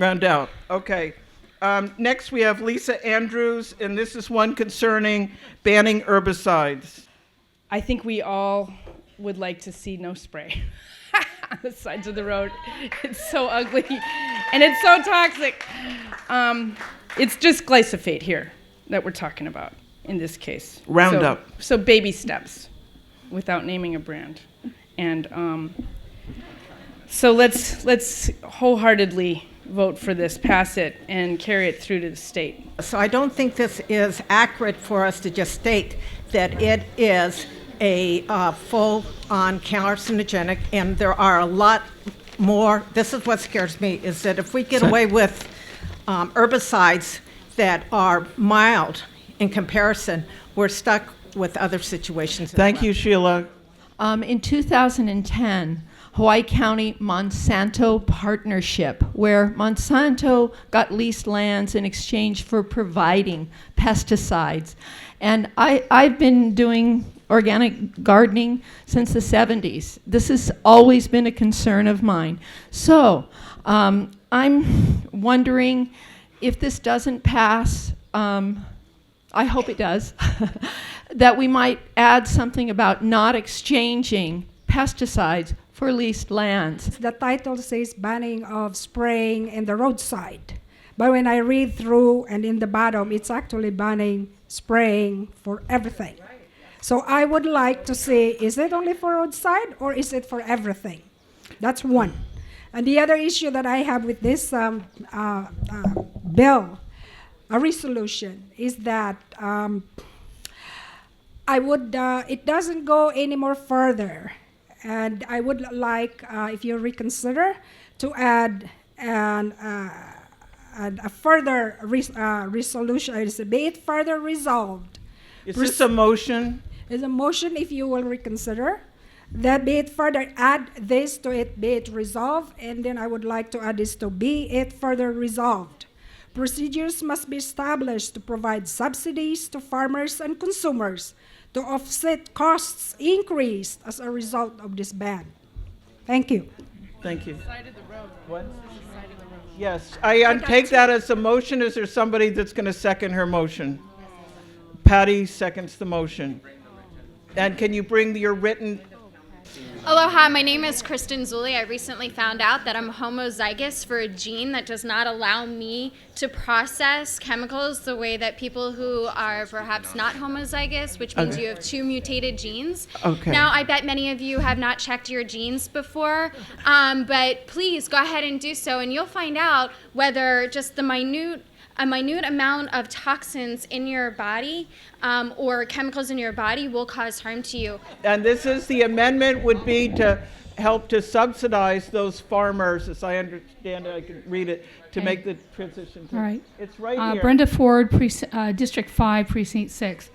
Roundup. Okay. Next, we have Lisa Andrews, and this is one concerning banning herbicides. I think we all would like to see no spray on the sides of the road. It's so ugly, and it's so toxic. It's just glyphosate here that we're talking about in this case. Roundup. So baby steps, without naming a brand, and so let's wholeheartedly vote for this, pass it, and carry it through to the state. So I don't think this is accurate for us to just state that it is a full-on carcinogenic, and there are a lot more. This is what scares me, is that if we get away with herbicides that are mild in comparison, we're stuck with other situations. Thank you, Sheila. In 2010, Hawaii County Monsanto partnership, where Monsanto got leased lands in exchange for providing pesticides. And I've been doing organic gardening since the 70s. This has always been a concern of mine. So I'm wondering if this doesn't pass, I hope it does, that we might add something about not exchanging pesticides for leased lands. The title says banning of spraying in the roadside. But when I read through and in the bottom, it's actually banning spraying for everything. So I would like to see, is it only for roadside or is it for everything? That's one. And the other issue that I have with this bill, a resolution, is that it doesn't go any more further. And I would like, if you reconsider, to add a further resolution, be it further resolved. Is this a motion? Is a motion, if you will reconsider, that be it further, add this to it, be it resolved, and then I would like to add this to be it further resolved. Procedures must be established to provide subsidies to farmers and consumers to offset costs increased as a result of this ban. Thank you. Thank you. Side of the road. What? Side of the road. Yes, I take that as a motion. Is there somebody that's going to second her motion? Patty seconds the motion. And can you bring your written? Aloha, my name is Kristen Zulli. I recently found out that I'm homozygous for a gene that does not allow me to process chemicals the way that people who are perhaps not homozygous, which means you have two mutated genes. Okay. Now, I bet many of you have not checked your genes before, but please go ahead and do so, and you'll find out whether just a minute amount of toxins in your body or chemicals in your body will cause harm to you. And this is the amendment would be to help to subsidize those farmers, as I understand it, I can read it, to make the transition. All right. It's right here. Brenda Ford, District 5, Precinct 6.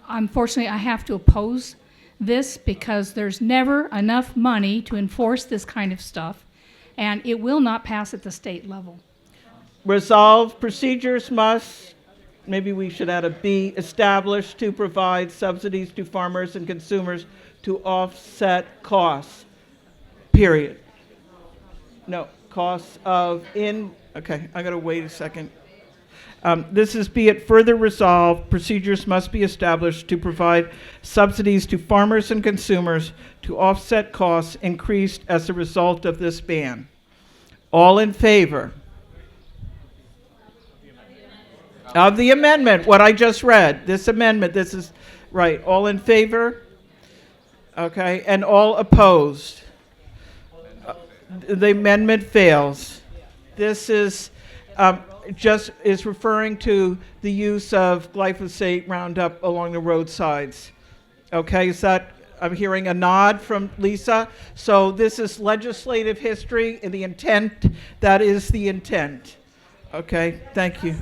Unfortunately, I have to oppose this because there's never enough money to enforce this kind of stuff, and it will not pass at the state level. Resolve, procedures must, maybe we should add a B, established to provide subsidies to farmers and consumers to offset costs, period. No, costs of okay, I gotta wait a second. This is be it further resolved, procedures must be established to provide subsidies to farmers and consumers to offset costs increased as a result of this ban. All in favor? Of the amendment, what I just read, this amendment, this is right. All in favor? Okay, and all opposed? The amendment fails. This is just is referring to the use of glyphosate Roundup along the roadsides. Okay, is that, I'm hearing a nod from Lisa. So this is legislative history and the intent, that is the intent. Okay, thank you.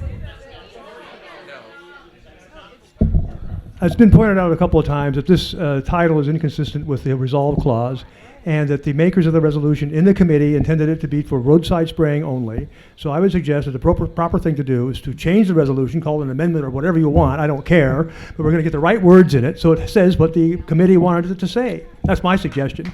It's been pointed out a couple of times that this title is inconsistent with the resolve clause, and that the makers of the resolution in the committee intended it to be for roadside spraying only. So I would suggest that the proper thing to do is to change the resolution, call it an amendment or whatever you want, I don't care, but we're going to get the right words in it so it says what the committee wanted it to say. That's my suggestion.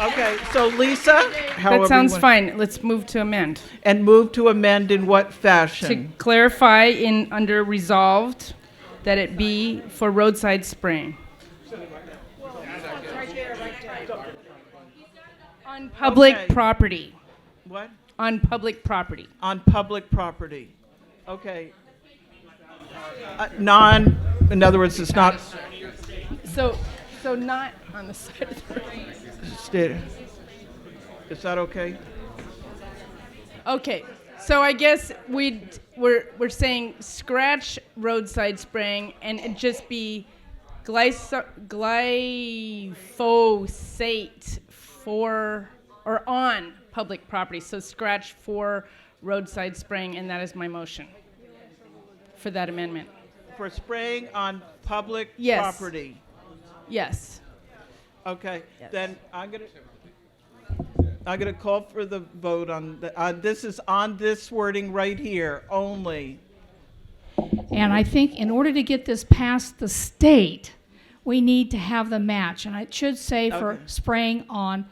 Okay. So Lisa, however That sounds you want- fine. Let's move to amend. And move to amend in what To fashion? clarify in under resolved that it be for roadside spraying. On public Okay. property. What? On public property. On public property. Okay. In other words, it's not So not on the side of the road. stated. Is that okay? Okay, so I guess we're saying scratch roadside spraying and it just be glyphosate for or on public property. So scratch for roadside spraying, and that is my motion for that amendment. For spraying on public Yes. property. Yes. Okay, Yes. then I'm gonna call for the vote on this is on this wording right here only. And I think in order to get this past the state, we need to have the match. And it should say for Okay. spraying on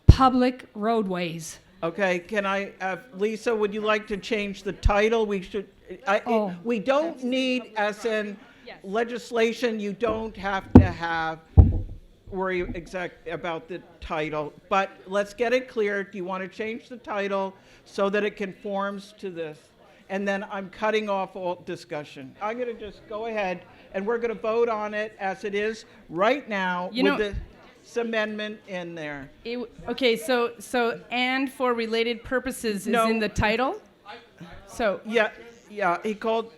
public roadways. Okay, can I, Lisa, would you like to change the title? We should, Oh. we don't need, as in legislation, you don't have to worry about the title, but let's get it clear. Do you want to change the title so that it conforms to this? And then I'm cutting off all discussion. I'm going to just go ahead and we're going to vote on it as it is right now You with know- this amendment in there. Okay, so and for related purposes is No. in the title. So Yeah, he called.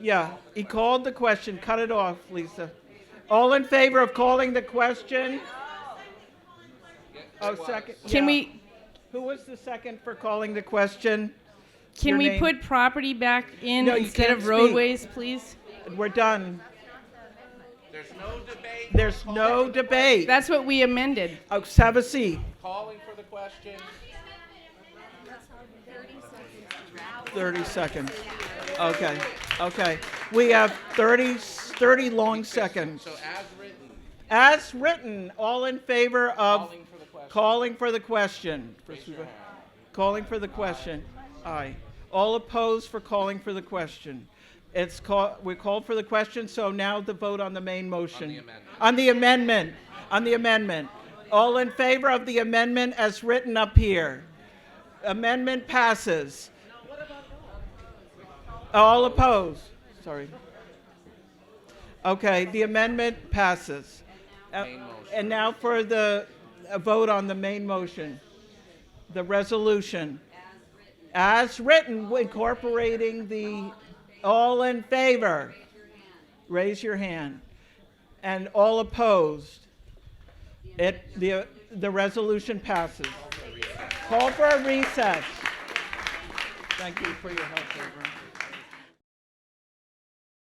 Yeah, he called the question. Cut it off, Lisa. All in favor of calling the question? Oh, second. can yeah. we Who was the second for calling the question? can Your we name? put property back in No, you instead can't of speak. roadways, please? We're done. There's no debate. That's what we amended. Oh, have a seat. Calling for the question. 30 seconds. Okay. We have 30 long seconds. So as written, As written, all in favor of calling for the question. calling for the question. Raise your hand. Calling for the question. Aye. All opposed for calling for the question. We called for the question, so now the vote on the main motion. On the amendment. All in favor of the amendment as written up here. Amendment passes. All opposed. Sorry. Okay, the amendment passes. Main motion. And now for the vote on the main motion. The resolution. As written, incorporating the all in favor. Raise your hand. And all opposed. The resolution passes. Call for a recess. Thank you for your help, Deborah.